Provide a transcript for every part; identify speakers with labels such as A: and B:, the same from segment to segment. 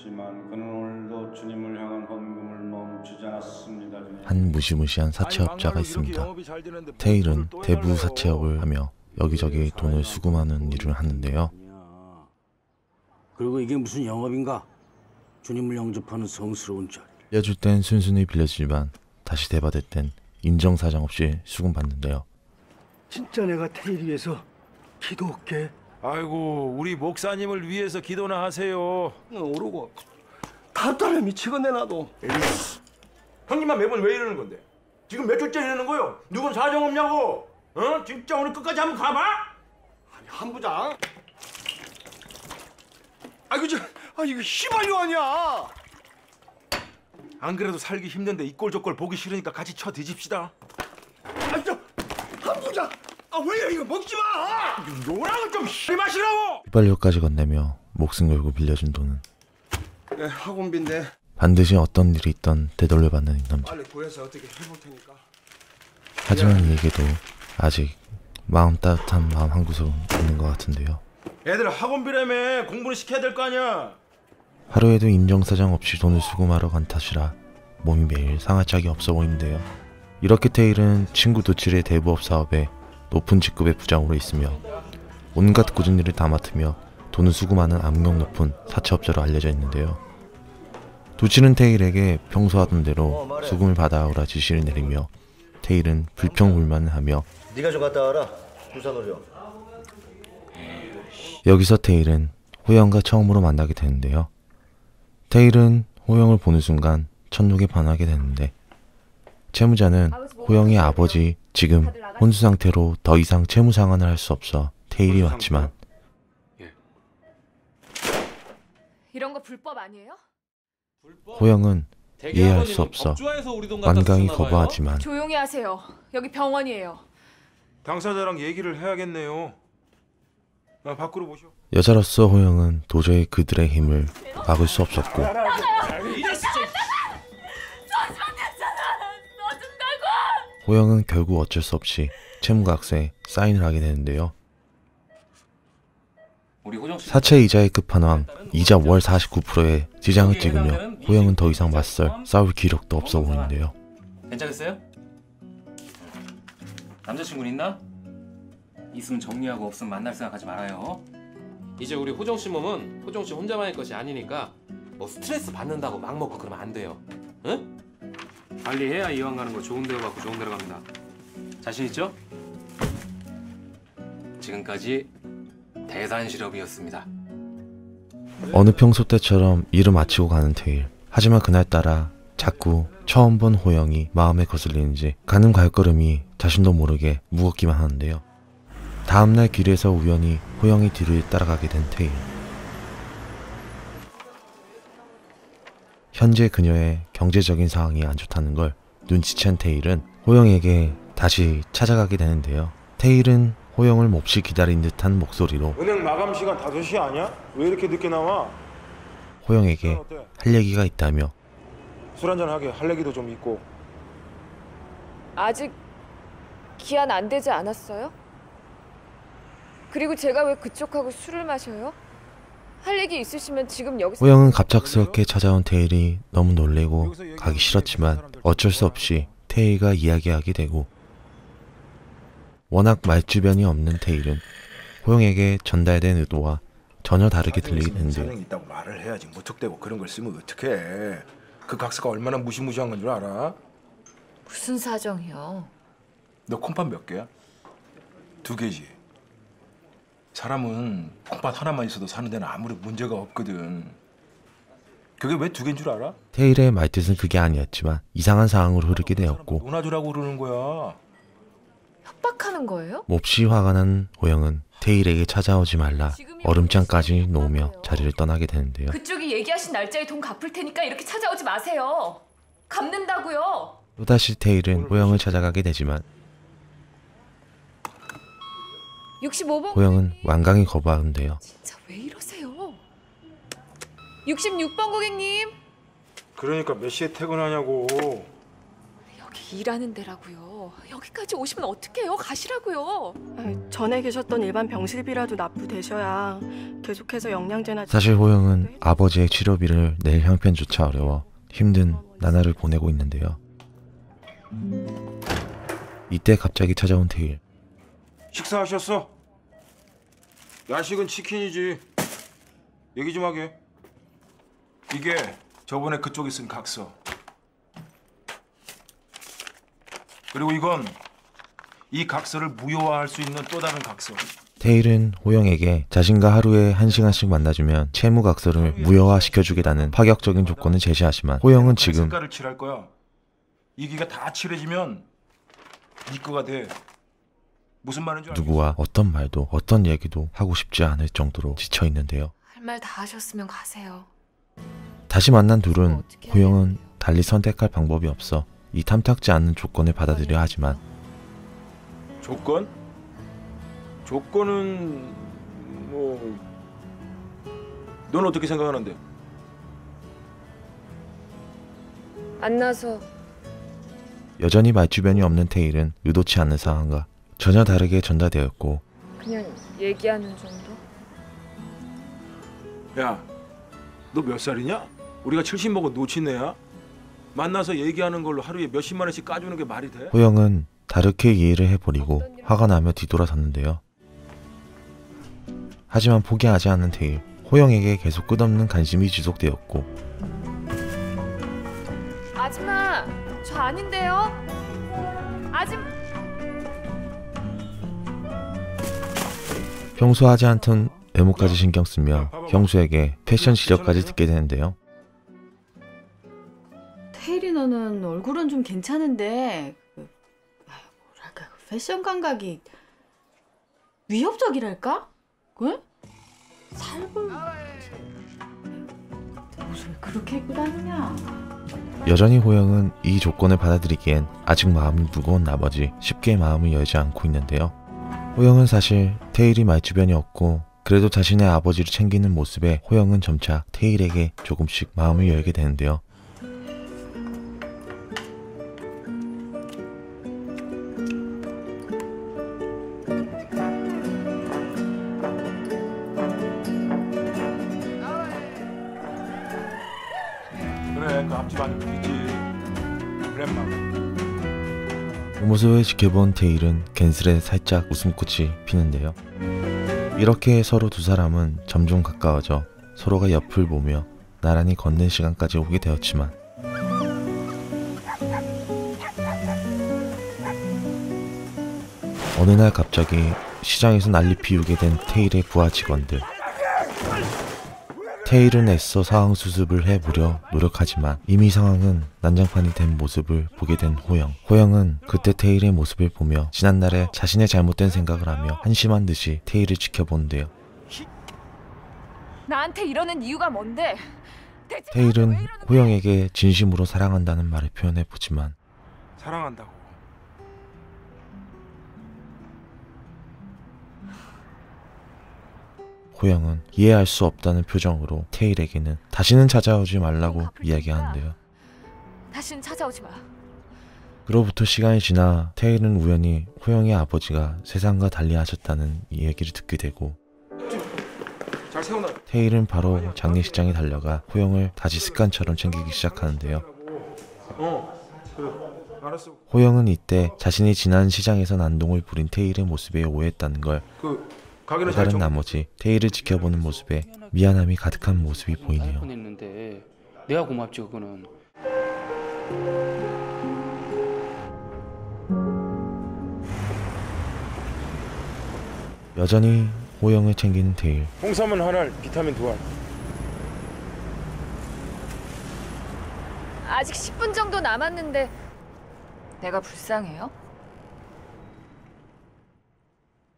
A: 했지만 그는 오늘도 주님을 향한 헌금을 멈추지 않았습니다.
B: 한 무시무시한 사채업자가 있습니다. 테일은 대부 사채업을 하며 여기저기 돈을 수금하는 일을 하는데요.
C: 그리고 이게 무슨 영업인가? 주님을 영접하는 성스러운 자리.
B: 빌려줄 땐 순순히 빌려주지만 다시 대받을 땐 인정사정 없이 수금받는데요.
D: 진짜 내가 테일 위해서 기도할게.
E: 아이고, 우리 목사님을 위해서 기도나 하세요.
D: 오르고 답답해 미치겠네 나도.
E: 형님만 매번 왜 이러는 건데? 지금 몇 주째 이러는 거요? 누군 사정 없냐고? 어? 진짜 오늘 끝까지 한번 가봐?
D: 아니 한 부장. 이거 시발요 아니야.
E: 안 그래도 살기 힘든데 이 꼴 저 꼴 보기 싫으니까 같이 쳐 뒤집시다.
D: 한 부장. 왜 이거 먹지 마.
E: 요랑을 좀 심하시라고!
B: 휘발유까지 건네며 목숨 걸고 빌려준 돈은
D: 네, 학원비인데
B: 반드시 어떤 일이 있던 되돌려받는 이 남자.
D: 빨리 구해서 어떻게 해볼 테니까.
B: 하지만 이에게도 아직 마음 따뜻한 마음 한구석은 있는 것 같은데요.
E: 애들 학원비라며 공부를 시켜야 될 거 아니야.
B: 하루에도 인정사정 없이 돈을 수금하러 간 탓이라 몸이 매일 상할 짝이 없어 보이는데요. 이렇게 테일은 친구 도칠의 대부업 사업에 높은 직급의 부장으로 있으며 온갖 굳은 일을 다 맡으며 돈을 수금하는 악명 높은 사채업자로 알려져 있는데요. 도칠은 테일에게 평소 하던 대로 수금을 받아오라 지시를 내리며 테일은 불평불만을 하며
F: 네가 좀 갔다 와라. 주사 노려.
B: 여기서 테일은 호영과 처음으로 만나게 되는데요. 테일은 호영을 보는 순간 천국에 반하게 되는데 채무자는 호영의 아버지 지금 혼수 상태로 더 이상 채무 상환을 할 수 없어 테일이 왔지만
G: 이런 거 불법 아니에요?
B: 호영은 이해할 수 없어 완강히 거부하지만
G: 조용히 하세요. 여기 병원이에요.
E: 당사자랑 얘기를 해야겠네요. 밖으로 모셔.
B: 여자로서 호영은 도저히 그들의 힘을 막을 수 없었고 호영은 결국 어쩔 수 없이 채무각서에 사인을 하게 되는데요. 사채 이자의 끝판왕 이자 월 49%의 지장을 찍으며 호영은 더 이상 싸울 기력도 없어 보이는데요.
H: 괜찮겠어요? 남자친구는 있나? 있으면 정리하고 없으면 만날 생각하지 말아요.
I: 이제 우리 호정 씨 몸은 호정 씨 혼자만의 것이 아니니까 뭐 스트레스 받는다고 막 먹고 그러면 안 돼요. 응?
H: 빨리 해야 이왕 가는 거 좋은 데로 가고 좋은 데로 갑니다. 자신 있죠? 지금까지 대산실업이었습니다.
B: 어느 평소 때처럼 일을 마치고 가는 테일. 하지만 그날따라 자꾸 처음 본 호영이 마음에 거슬리는지 가는 발걸음이 자신도 모르게 무겁기만 하는데요. 다음날 길에서 우연히 호영이 뒤를 따라가게 된 테일. 현재 그녀의 경제적인 상황이 안 좋다는 걸 눈치챈 테일은 호영에게 다시 찾아가게 되는데요. 테일은 호영을 몹시 기다린 듯한 목소리로
E: 은행 마감 시간 5시 아니야? 왜 이렇게 늦게 나와?
B: 호영에게 할 얘기가 있다며
E: 술 한잔 하게. 할 얘기도 좀 있고.
G: 아직 기한 안 되지 않았어요? 그리고 제가 왜 그쪽하고 술을 마셔요? 할 얘기 있으시면 지금 여기서.
B: 호영은 갑작스럽게 찾아온 테일이 너무 놀래고 가기 싫었지만 어쩔 수 없이 테일과 이야기하게 되고 워낙 말주변이 없는 테일은 호영에게 전달된 의도와 전혀 다르게 들리게 되는데요.
E: 사정이 있다고 말을 해야지. 무턱대고 그런 걸 쓰면 어떡해. 그 각서가 얼마나 무시무시한 건 줄 알아?
G: 무슨 사정이요?
E: 너 콩팥 몇 개야? 2개지. 사람은 콩팥 하나만 있어도 사는 데는 아무리 문제가 없거든. 그게 왜 2개인 줄 알아?
B: 테일의 말뜻은 그게 아니었지만 이상한 상황으로 흐르게 되었고
E: 논아주라고 그러는 거야.
G: 협박하는 거예요?
B: 몹시 화가 난 호영은 테일에게 찾아오지 말라 얼음장까지 놓으며 자리를 떠나게 되는데요.
G: 그쪽이 얘기하신 날짜에 돈 갚을 테니까 이렇게 찾아오지 마세요. 갚는다고요.
B: 또다시 테일은 호영을 찾아가게 되지만
G: 65번
B: 호영은 완강히 거부하는데요.
G: 진짜 왜 이러세요? 66번 고객님.
E: 그러니까 몇 시에 퇴근하냐고.
G: 여기 일하는 데라고요. 여기까지 오시면 어떡해요? 가시라고요.
J: 전에 계셨던 일반 병실비라도 납부되셔야 계속해서 영양제나.
B: 사실 호영은 아버지의 치료비를 낼 형편조차 어려워 힘든 나날을 보내고 있는데요. 이때 갑자기 찾아온 테일.
E: 식사하셨어? 야식은 치킨이지. 얘기 좀 하게. 이게 저번에 그쪽에 쓴 각서. 그리고 이건 이 각서를 무효화할 수 있는 또 다른 각서.
B: 테일은 호영에게 자신과 하루에 1시간씩 만나주면 채무 각서를 무효화시켜주겠다는 파격적인 조건을 제시하지만 호영은 지금
E: 색깔을 칠할 거야. 이기가 다 칠해지면 네 거가 돼. 무슨 말인지 알겠어?
B: 누구와 어떤 말도 어떤 얘기도 하고 싶지 않을 정도로 지쳐 있는데요.
G: 할 말 다 하셨으면 가세요.
B: 다시 만난 둘은 호영은 달리 선택할 방법이 없어 이 탐탁지 않은 조건을 받아들여야 하지만
E: 조건? 조건은 뭐... 넌 어떻게 생각하는데?
G: 만나서
B: 여전히 말주변이 없는 테일은 의도치 않는 상황과 전혀 다르게 전달되었고
G: 그냥 얘기하는 정도?
E: 야, 너 몇 살이냐? 우리가 70 먹은 노친네야? 만나서 얘기하는 걸로 하루에 몇십만 원씩 까주는 게 말이 돼?
B: 호영은 다르게 이해를 해버리고 화가 나며 뒤돌아섰는데요. 하지만 포기하지 않는 테일, 호영에게 계속 끝없는 관심이 지속되었고
G: 아줌마, 저 아닌데요?
B: 평소 하지 않던 외모까지 신경 쓰며 형수에게 패션 지적까지 듣게 되는데요.
K: 테일이 너는 얼굴은 좀 괜찮은데 뭐랄까 패션 감각이 위협적이랄까? 왜? 살벌 옷을 그렇게 입고 다니냐?
B: 여전히 호영은 이 조건을 받아들이기엔 아직 마음이 무거운 나머지 쉽게 마음을 열지 않고 있는데요. 호영은 사실 테일이 말주변이 없고 그래도 자신의 아버지를 챙기는 모습에 호영은 점차 테일에게 조금씩 마음을 열게 되는데요.
E: 그래, 그 앞집 안에 있지. 그랬마.
B: 그 모습을 지켜본 테일은 갠슬에 살짝 웃음꽃이 피는데요. 이렇게 서로 두 사람은 점점 가까워져 서로가 옆을 보며 나란히 걷는 시간까지 오게 되었지만 어느 날 갑자기 시장에서 난리 피우게 된 테일의 부하 직원들. 테일은 애써 상황 수습을 해보려 노력하지만 이미 상황은 난장판이 된 모습을 보게 된 호영. 호영은 그때 테일의 모습을 보며 지난날에 자신의 잘못된 생각을 하며 한심한 듯이 테일을 지켜보는데요.
G: 나한테 이러는 이유가 뭔데?
B: 테일은 호영에게 진심으로 사랑한다는 말을 표현해보지만
E: 사랑한다고.
B: 호영은 이해할 수 없다는 표정으로 테일에게는 다시는 찾아오지 말라고 이야기하는데요.
G: 다시는 찾아오지 마.
B: 그로부터 시간이 지나 테일은 우연히 호영의 아버지가 세상과 달리 하셨다는 이 얘기를 듣게 되고
E: 잘 세워놔.
B: 테일은 바로 장례식장에 달려가 호영을 다시 습관처럼 챙기기 시작하는데요.
E: 그래. 알았어.
B: 호영은 이때 자신이 지난 시장에서 난동을 부린 테일의 모습에 오해했다는 걸 깨달은 나머지 테일을 지켜보는 모습에 미안함이 가득한 모습이 보이네요.
H: 보냈는데 내가 고맙지 그거는.
B: 여전히 호영을 챙기는 테일.
E: 홍삼은 하나, 비타민 2알.
G: 아직 10분 정도 남았는데 내가 불쌍해요?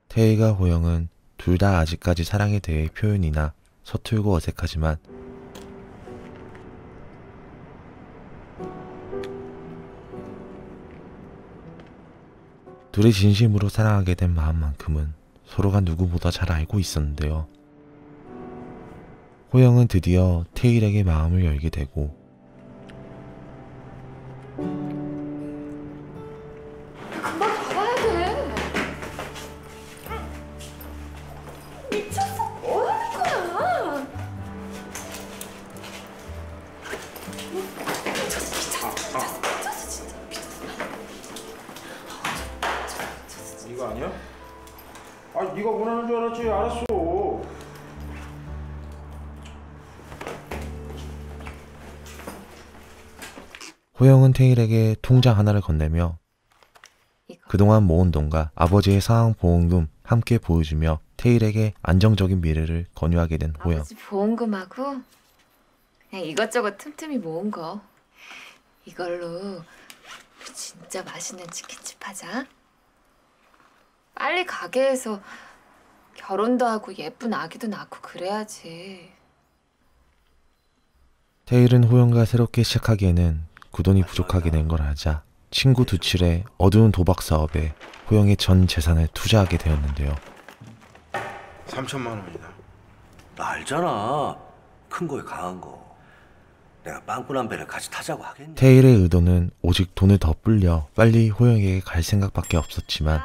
B: 테일과 호영은 둘 다 아직까지 사랑에 대해 표현이나 서툴고 어색하지만 둘이 진심으로 사랑하게 된 마음만큼은 서로가 누구보다 잘 알고 있었는데요. 호영은 드디어 테일에게 마음을 열게 되고
E: 이거 아니야? 아, 네가 원하는 줄 알았지. 알았어.
B: 호영은 테일에게 통장 하나를 건네며 그동안 모은 돈과 아버지의 상황 보험금 함께 보여주며 테일에게 안정적인 미래를 권유하게 된 호영.
G: 아버지 보험금하고 그냥 이것저것 틈틈이 모은 거. 이걸로 우리 진짜 맛있는 치킨집 하자. 빨리 가게에서 결혼도 하고 예쁜 아기도 낳고 그래야지.
B: 테일은 호영과 새롭게 시작하기에는 그 돈이 부족하게 된 걸 알자 친구 두칠의 어두운 도박 사업에 호영의 전 재산을 투자하게 되었는데요.
D: 3천만 원이다.
F: 나 알잖아. 큰 거에 강한 거. 내가 빵꾸 난 배를 같이 타자고 하겠니?
B: 테일의 의도는 오직 돈을 더 불려 빨리 호영에게 갈 생각밖에 없었지만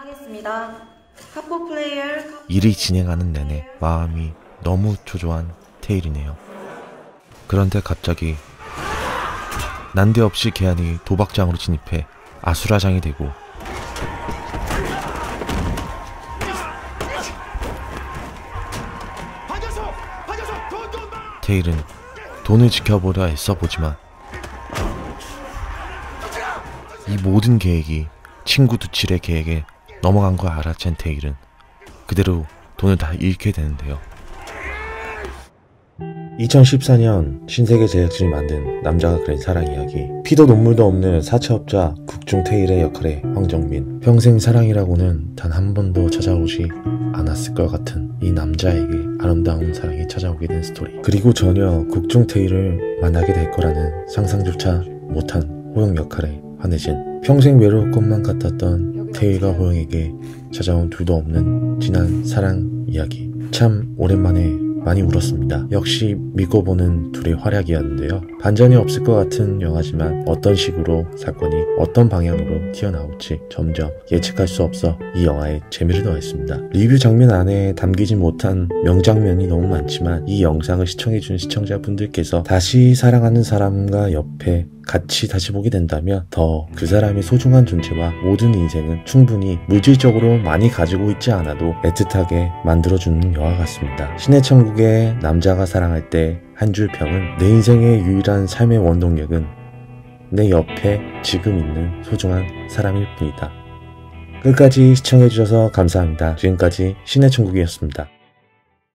B: 일이 진행하는 내내 마음이 너무 초조한 테일이네요. 그런데 갑자기 난데없이 계안이 도박장으로 진입해 아수라장이 되고 테일은 돈을 지켜보려 애써보지만 이 모든 계획이 친구 두칠의 계획에 넘어간 걸 알아챈 테일은 그대로 돈을 다 잃게 되는데요. 2014년 신세계 제작진이 만든 남자가 그린 사랑 이야기. 피도 눈물도 없는 사채업자 국중 테일의 역할의 황정민. 평생 사랑이라고는 단 한 번도 찾아오지 않았을 것 같은 이 남자에게 아름다운 사랑이 찾아오게 된 스토리. 그리고 전혀 국중 테일을 만나게 될 거라는 상상조차 못한 호영 역할에 환해진, 평생 외로울 것만 같았던 테일과 호영에게 찾아온 둘도 없는 진한 사랑 이야기. 참 오랜만에 많이 울었습니다. 역시 믿고 보는 둘의 활약이었는데요. 반전이 없을 것 같은 영화지만 어떤 식으로 사건이 어떤 방향으로 튀어나올지 점점 예측할 수 없어 이 영화에 재미를 더했습니다. 리뷰 장면 안에 담기지 못한 명장면이 너무 많지만 이 영상을 시청해준 시청자분들께서 다시 사랑하는 사람과 옆에 같이 다시 보게 된다면 더 그 사람의 소중한 존재와 모든 인생은 충분히 물질적으로 많이 가지고 있지 않아도 애틋하게 만들어주는 영화 같습니다. 신의 천국의 남자가 사랑할 때 한 줄 평은 내 인생의 유일한 삶의 원동력은 내 옆에 지금 있는 소중한 사람일 뿐이다. 끝까지 시청해주셔서 감사합니다. 지금까지 신의 천국이었습니다.